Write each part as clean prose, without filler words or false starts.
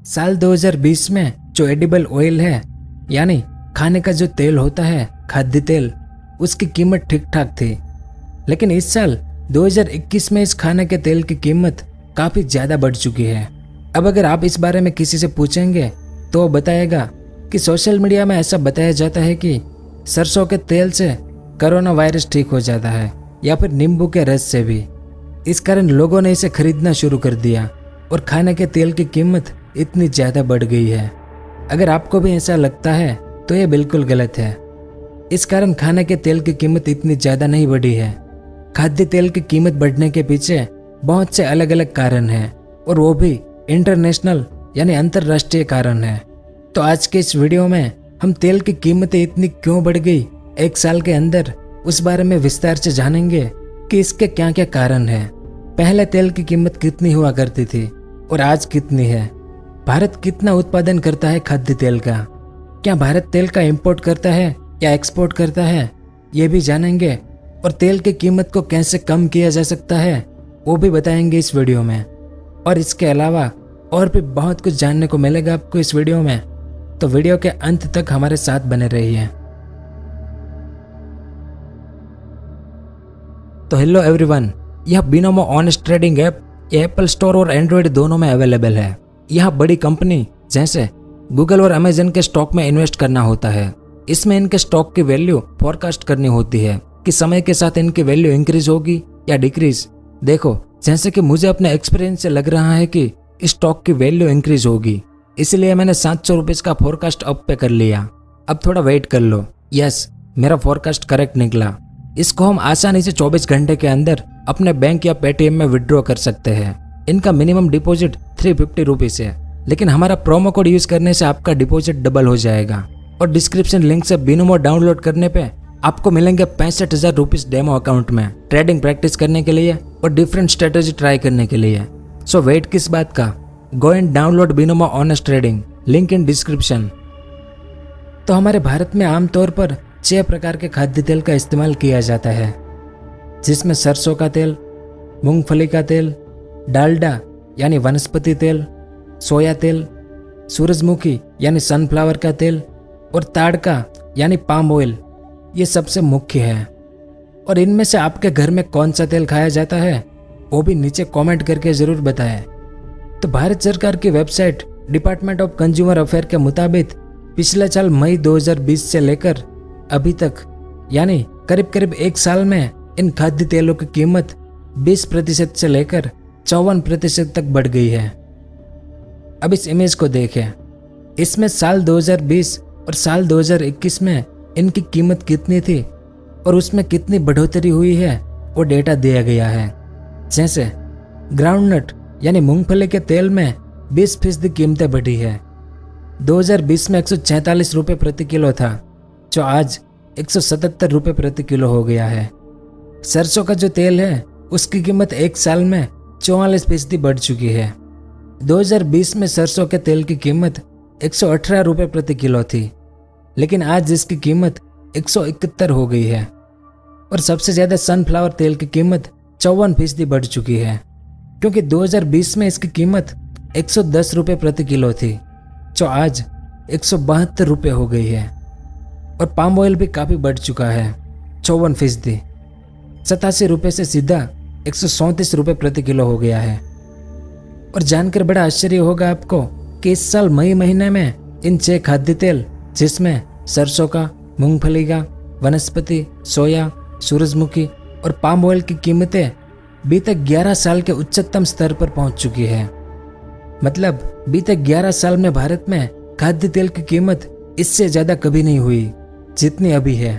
साल 2020 में जो एडिबल ऑयल है यानी खाने का जो तेल होता है, खाद्य तेल, उसकी कीमत ठीक ठाक थी। लेकिन इस साल 2021 में इस खाने के तेल की कीमत काफ़ी ज़्यादा बढ़ चुकी है। अब अगर आप इस बारे में किसी से पूछेंगे तो वो बताएगा कि सोशल मीडिया में ऐसा बताया जाता है कि सरसों के तेल से कोरोना वायरस ठीक हो जाता है या फिर नींबू के रस से भी। इस कारण लोगों ने इसे खरीदना शुरू कर दिया और खाने के तेल की कीमत इतनी ज़्यादा बढ़ गई है। अगर आपको भी ऐसा लगता है तो ये बिल्कुल गलत है। इस कारण खाने के तेल की कीमत इतनी ज़्यादा नहीं बढ़ी है। खाद्य तेल की कीमत बढ़ने के पीछे बहुत से अलग अलग कारण हैं और वो भी इंटरनेशनल यानी अंतर्राष्ट्रीय कारण है। तो आज के इस वीडियो में हम तेल की कीमतें इतनी क्यों बढ़ गई एक साल के अंदर, उस बारे में विस्तार से जानेंगे कि इसके क्या क्या कारण हैं। पहले तेल की कीमत कितनी हुआ करती थी और आज कितनी है। भारत कितना उत्पादन करता है खाद्य तेल का, क्या भारत तेल का इंपोर्ट करता है या एक्सपोर्ट करता है, ये भी जानेंगे। और तेल की कीमत को कैसे कम किया जा सकता है वो भी बताएंगे इस वीडियो में। और इसके अलावा और भी बहुत कुछ जानने को मिलेगा आपको इस वीडियो में, तो वीडियो के अंत तक हमारे साथ बने रहिए। तो हेलो एवरीवन, यह बिनोमो ऑनेस्ट ट्रेडिंग ऐप ये एप्पल स्टोर और एंड्रॉयड दोनों में अवेलेबल है। यह बड़ी कंपनी जैसे गूगल और अमेजन के स्टॉक में इन्वेस्ट करना होता है। इसमें इनके स्टॉक की वैल्यू फोरकास्ट करनी होती है कि समय के साथ इनकी वैल्यू इंक्रीज होगी या डिक्रीज। देखो, जैसे कि मुझे अपने एक्सपीरियंस से लग रहा है कि स्टॉक की वैल्यू इंक्रीज होगी, इसलिए मैंने 700 रुपीज का फोरकास्ट अप पे कर लिया। अब थोड़ा वेट कर लो। यस, मेरा फोरकास्ट करेक्ट निकला। इसको हम आसानी से 24 घंटे के अंदर अपने बैंक या पेटीएम में विड्रॉ कर सकते हैं। इनका मिनिमम डिपॉजिट 350 रुपीज है, लेकिन हमारा प्रोमो कोड यूज करने से आपका डिपॉजिट डबल हो जाएगा। और डिस्क्रिप्शन लिंक से बिनोमो डाउनलोड करने पे आपको मिलेंगे 65,000 रुपीज डेमो अकाउंट में ट्रेडिंग प्रैक्टिस करने के लिए और डिफरेंट स्ट्रेटेजी ट्राई करने के लिए। सो वेट किस बात का, go and download Binomo honest trading, link in description. तो हमारे भारत में आमतौर पर 6 प्रकार के खाद्य तेल का इस्तेमाल किया जाता है, जिसमें सरसों का तेल, मूंगफली का तेल, डालडा यानी वनस्पति तेल, सोया तेल, सूरजमुखी यानी सनफ्लावर का तेल और ताड़का यानी पाम ऑयल, ये सबसे मुख्य है। और इनमें से आपके घर में कौन सा तेल खाया जाता है वो भी नीचे कमेंट करके ज़रूर बताएं। तो भारत सरकार की website department of consumer affair के मुताबिक पिछले साल मई 2020 से लेकर अभी तक यानी करीब करीब एक साल में इन खाद्य तेलों की कीमत 20% से लेकर 54% तक बढ़ गई है। अब इस इमेज को देखें। इसमें साल 2020 और साल 2021 में इनकी कीमत कितनी थी और उसमें कितनी बढ़ोतरी हुई है वो डेटा दिया गया है। जैसे ग्राउंडनट यानी मूंगफली के तेल में 20% कीमतें बढ़ी है। 2020 में 146 रुपये प्रति किलो था, जो आज 177 रुपये प्रति किलो हो गया है। सरसों का जो तेल है उसकी कीमत एक साल में 44% बढ़ चुकी है। 2020 में सरसों के तेल की कीमत 118 रुपये प्रति किलो थी, लेकिन आज इसकी कीमत 171 हो गई है। और सबसे ज़्यादा सनफ्लावर तेल की कीमत 54% बढ़ चुकी है, क्योंकि 2020 में इसकी कीमत 110 रुपये प्रति किलो थी, जो आज 172 रुपये हो गई है। और पाम ऑयल भी काफ़ी बढ़ चुका है, 54%, 87 रुपये से सीधा 137 रुपये प्रति किलो हो गया है। और जानकर बड़ा आश्चर्य होगा आपको कि इस साल मई महीने में इन 6 खाद्य तेल, जिसमें सरसों का, मूंगफली का, वनस्पति, सोया, सूरजमुखी और पाम ऑयल की कीमतें बीते 11 साल के उच्चतम स्तर पर पहुंच चुकी है। मतलब बीते 11 साल में भारत में खाद्य तेल की कीमत इससे ज़्यादा कभी नहीं हुई जितनी अभी है।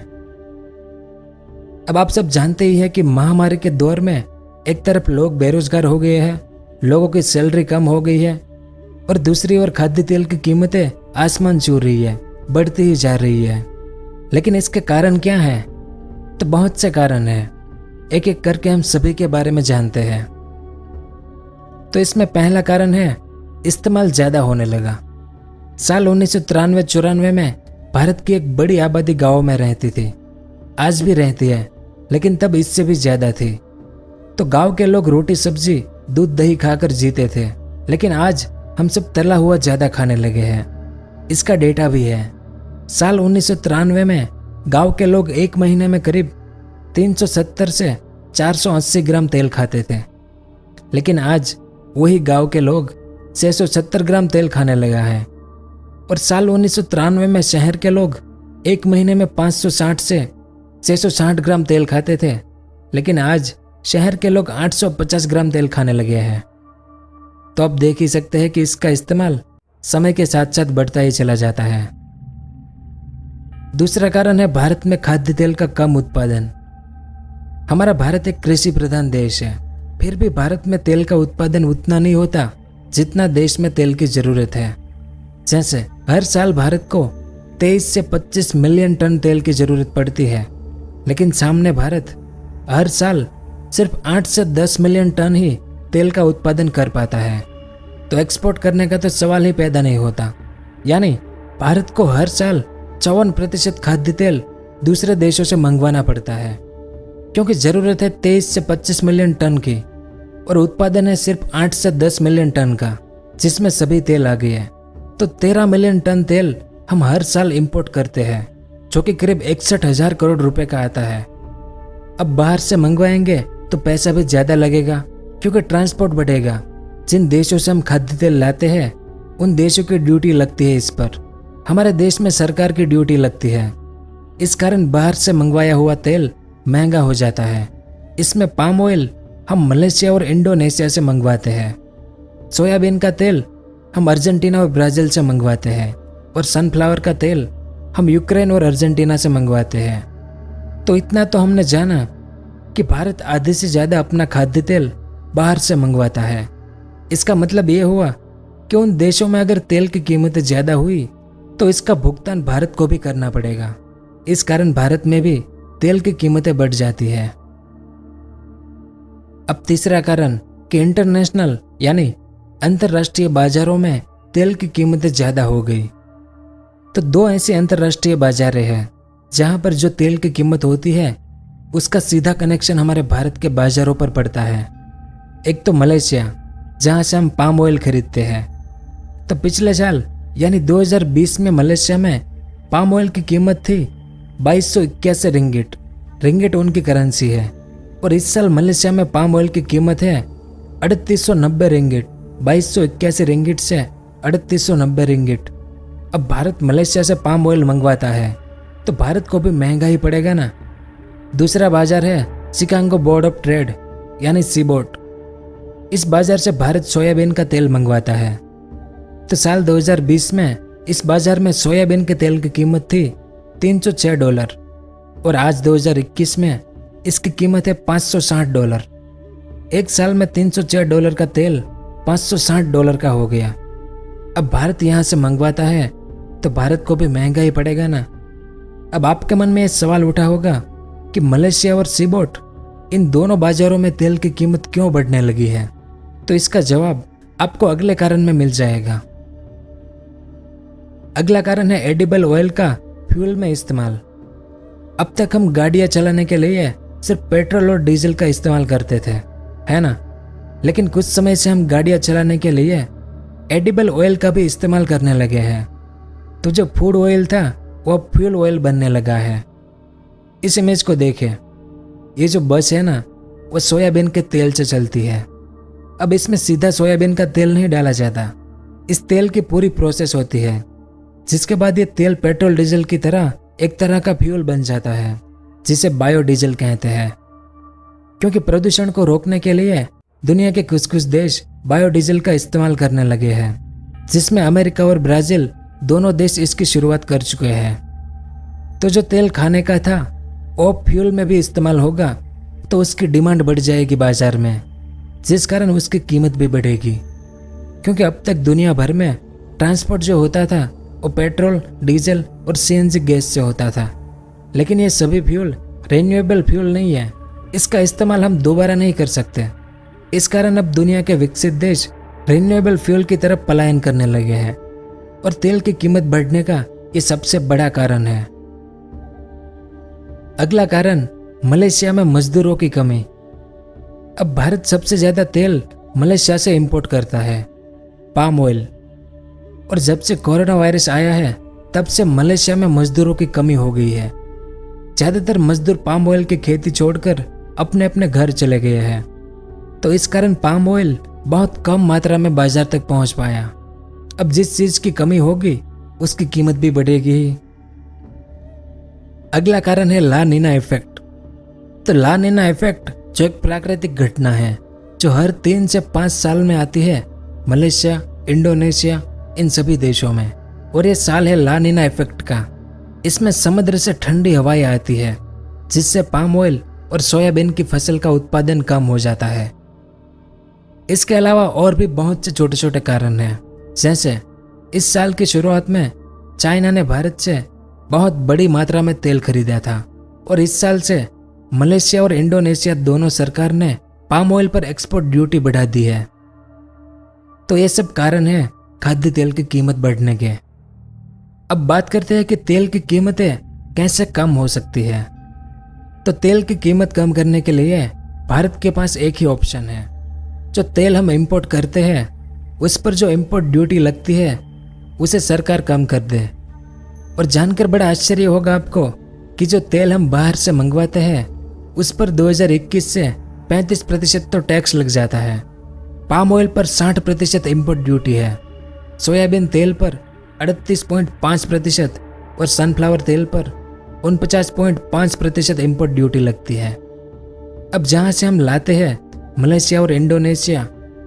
अब आप सब जानते ही हैं कि महामारी के दौर में एक तरफ लोग बेरोजगार हो गए हैं, लोगों की सैलरी कम हो गई है, और दूसरी ओर खाद्य तेल की कीमतें आसमान छू रही है, बढ़ती ही जा रही है। लेकिन इसके कारण क्या है? तो बहुत से कारण हैं, एक एक करके हम सभी के बारे में जानते हैं। तो इसमें पहला कारण है इस्तेमाल ज़्यादा होने लगा। साल 1993-94 में भारत की एक बड़ी आबादी गाँव में रहती थी, आज भी रहती है, लेकिन तब इससे भी ज़्यादा थी। तो गांव के लोग रोटी सब्जी दूध दही खाकर जीते थे, लेकिन आज हम सब तला हुआ ज़्यादा खाने लगे हैं। इसका डेटा भी है। साल 1993 में गांव के लोग एक महीने में करीब 370 से 480 ग्राम तेल खाते थे, लेकिन आज वही गांव के लोग 670 ग्राम तेल खाने लगा है। और साल 1993 में शहर के लोग एक महीने में 560 से 660 ग्राम तेल खाते थे, लेकिन आज शहर के लोग 850 ग्राम तेल खाने लगे हैं। तो आप देख ही सकते हैं कि इसका इस्तेमाल समय के साथ साथ बढ़ता ही चला जाता है। दूसरा कारण है भारत में खाद्य तेल का कम उत्पादन। हमारा भारत एक कृषि प्रधान देश है, फिर भी भारत में तेल का उत्पादन उतना नहीं होता जितना देश में तेल की जरूरत है। जैसे हर साल भारत को 23 से 25 मिलियन टन तेल की जरूरत पड़ती है, लेकिन सामने भारत हर साल सिर्फ 8 से 10 मिलियन टन ही तेल का उत्पादन कर पाता है। तो एक्सपोर्ट करने का तो सवाल ही पैदा नहीं होता। यानी भारत को हर साल 54% खाद्य तेल दूसरे देशों से मंगवाना पड़ता है, क्योंकि जरूरत है 23 से 25 मिलियन टन की और उत्पादन है सिर्फ 8 से 10 मिलियन टन का, जिसमें सभी तेल आ गए हैं। तो 13 मिलियन टन तेल हम हर साल इंपोर्ट करते हैं, जो कि करीब 61,000 करोड़ रुपए का आता है। अब बाहर से मंगवाएंगे तो पैसा भी ज्यादा लगेगा, क्योंकि ट्रांसपोर्ट बढ़ेगा। जिन देशों से हम खाद्य तेल लाते हैं उन देशों की ड्यूटी लगती है इस पर। हमारे देश में सरकार की ड्यूटी लगती है। इस कारण बाहर से मंगवाया हुआ तेल महंगा हो जाता है। इसमें पाम ऑयल हम मलेशिया और इंडोनेशिया से मंगवाते हैं। सोयाबीन का तेल हम अर्जेंटीना और ब्राजील से मंगवाते हैं, और सनफ्लावर का तेल हम यूक्रेन और अर्जेंटीना से मंगवाते हैं। तो इतना तो हमने जाना कि भारत आधे से ज़्यादा अपना खाद्य तेल बाहर से मंगवाता है। इसका मतलब ये हुआ कि उन देशों में अगर तेल की कीमतें ज़्यादा हुई तो इसका भुगतान भारत को भी करना पड़ेगा। इस कारण भारत में भी तेल की कीमतें बढ़ जाती है। अब तीसरा कारण कि इंटरनेशनल यानी अंतर्राष्ट्रीय बाजारों में तेल की कीमतें ज़्यादा हो गई। तो दो ऐसे अंतर्राष्ट्रीय बाजारें हैं जहां पर जो तेल की कीमत होती है उसका सीधा कनेक्शन हमारे भारत के बाजारों पर पड़ता है। एक तो मलेशिया, जहां से हम पाम ऑयल खरीदते हैं। तो पिछले साल यानी 2020 में मलेशिया में पाम ऑयल की कीमत थी 2281 रिंगिट। रिंगिट उनकी करेंसी है। और इस साल मलेशिया में पाम ऑयल की कीमत है 3890 रिंगिट। 2281 रिंगिट से 3890 रिंगिट। अब भारत मलेशिया से पाम ऑयल मंगवाता है तो भारत को भी महंगा ही पड़ेगा ना। दूसरा बाजार है शिकागो बोर्ड ऑफ ट्रेड यानी सीबोट। इस बाजार से भारत सोयाबीन का तेल मंगवाता है। तो साल 2020 में इस बाजार में सोयाबीन के तेल की कीमत थी $306 और आज 2021 में इसकी कीमत है $560। एक साल में $306 का तेल $560 का हो गया। अब भारत यहाँ से मंगवाता है तो भारत को भी महंगा ही पड़ेगा ना। अब आपके मन में ये सवाल उठा होगा कि मलेशिया और सीबोट इन दोनों बाजारों में तेल की कीमत क्यों बढ़ने लगी है। तो इसका जवाब आपको अगले कारण में मिल जाएगा। अगला कारण है एडिबल ऑयल का फ्यूल में इस्तेमाल। अब तक हम गाड़ियां चलाने के लिए सिर्फ पेट्रोल और डीजल का इस्तेमाल करते थे, है ना। लेकिन कुछ समय से हम गाड़ियां चलाने के लिए एडिबल ऑयल का भी इस्तेमाल करने लगे हैं। तो जो फूड ऑयल था वो अब फ्यूल ऑयल बनने लगा है। इस इमेज को देखें। ये जो बस है ना वो सोयाबीन के तेल से चलती है। अब इसमें सीधा सोयाबीन का तेल नहीं डाला जाता। इस तेल की पूरी प्रोसेस होती है, जिसके बाद ये तेल पेट्रोल डीजल की तरह एक तरह का फ्यूल बन जाता है, जिसे बायोडीजल कहते हैं। क्योंकि प्रदूषण को रोकने के लिए दुनिया के कुछ कुछ देश बायोडीजल का इस्तेमाल करने लगे हैं, जिसमें अमेरिका और ब्राजील दोनों देश इसकी शुरुआत कर चुके हैं। तो जो तेल खाने का था वो फ्यूल में भी इस्तेमाल होगा तो उसकी डिमांड बढ़ जाएगी बाजार में, जिस कारण उसकी कीमत भी बढ़ेगी। क्योंकि अब तक दुनिया भर में ट्रांसपोर्ट जो होता था वो पेट्रोल, डीजल और सीएनजी गैस से होता था। लेकिन ये सभी फ्यूल रिन्यूएबल फ्यूल नहीं है। इसका इस्तेमाल हम दोबारा नहीं कर सकते। इस कारण अब दुनिया के विकसित देश रिन्यूएबल फ्यूल की तरफ पलायन करने लगे हैं और तेल की कीमत बढ़ने का ये सबसे बड़ा कारण है। अगला कारण मलेशिया में मजदूरों की कमी। अब भारत सबसे ज्यादा तेल मलेशिया से इंपोर्ट करता है। Palm oil. और जब से कोरोना वायरस आया है तब से मलेशिया में मजदूरों की कमी हो गई है। ज़्यादातर मजदूर पाम ऑयल की खेती छोड़कर अपने अपने घर चले गए हैं, तो इस कारण पाम ऑयल बहुत कम मात्रा में बाजार तक पहुंच पाया। अब जिस चीज की कमी होगी उसकी कीमत भी बढ़ेगी ही। अगला कारण है ला नीना इफेक्ट। तो ला नीना इफेक्ट जो एक प्राकृतिक घटना है जो हर 3 से 5 साल में आती है मलेशिया, इंडोनेशिया, इन सभी देशों में। और ये साल है ला नीना इफेक्ट का। इसमें समुद्र से ठंडी हवाएं आती है जिससे पाम ऑयल और सोयाबीन की फसल का उत्पादन कम हो जाता है। इसके अलावा और भी बहुत से छोटे छोटे कारण हैं, जैसे इस साल की शुरुआत में चाइना ने भारत से बहुत बड़ी मात्रा में तेल खरीदा था और इस साल से मलेशिया और इंडोनेशिया दोनों सरकार ने पाम ऑयल पर एक्सपोर्ट ड्यूटी बढ़ा दी है। तो ये सब कारण है खाद्य तेल की कीमत बढ़ने के। अब बात करते हैं कि तेल की कीमतें कैसे कम हो सकती है। तो तेल की कीमत कम करने के लिए भारत के पास एक ही ऑप्शन है। जो तेल हम इंपोर्ट करते हैं उस पर जो इंपोर्ट ड्यूटी लगती है उसे सरकार कम कर दे। और जानकर बड़ा आश्चर्य होगा आपको कि जो तेल हम बाहर से मंगवाते हैं उस पर 2021 से 35% तो टैक्स लग जाता है। पाम ऑयल पर 60% इंपोर्ट ड्यूटी है, सोयाबीन तेल पर 38.5% और सनफ्लावर तेल पर 49.5% इंपोर्ट ड्यूटी लगती है। अब जहां से हम लाते हैं मलेशिया और इंडोनेशिया,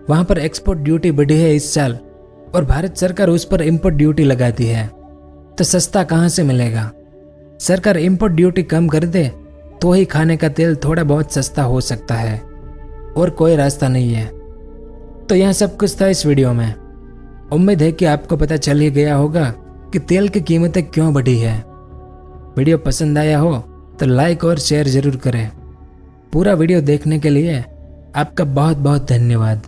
वहां पर एक्सपोर्ट ड्यूटी बढ़ी है इस साल और भारत सरकार उस पर इंपोर्ट ड्यूटी लगाती है। तो सस्ता कहां से मिलेगा? सरकार इंपोर्ट ड्यूटी कम कर दे तो ही खाने का तेल थोड़ा बहुत सस्ता हो सकता है, और कोई रास्ता नहीं है। तो यह सब कुछ था इस वीडियो में। उम्मीद है कि आपको पता चल ही गया होगा कि तेल की कीमतें क्यों बढ़ी है। वीडियो पसंद आया हो तो लाइक और शेयर जरूर करें। पूरा वीडियो देखने के लिए आपका बहुत बहुत धन्यवाद।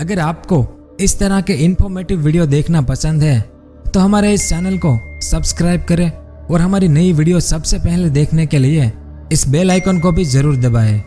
अगर आपको इस तरह के इन्फॉर्मेटिव वीडियो देखना पसंद है तो हमारे इस चैनल को सब्सक्राइब करें और हमारी नई वीडियो सबसे पहले देखने के लिए इस बेल आइकन को भी जरूर दबाएं।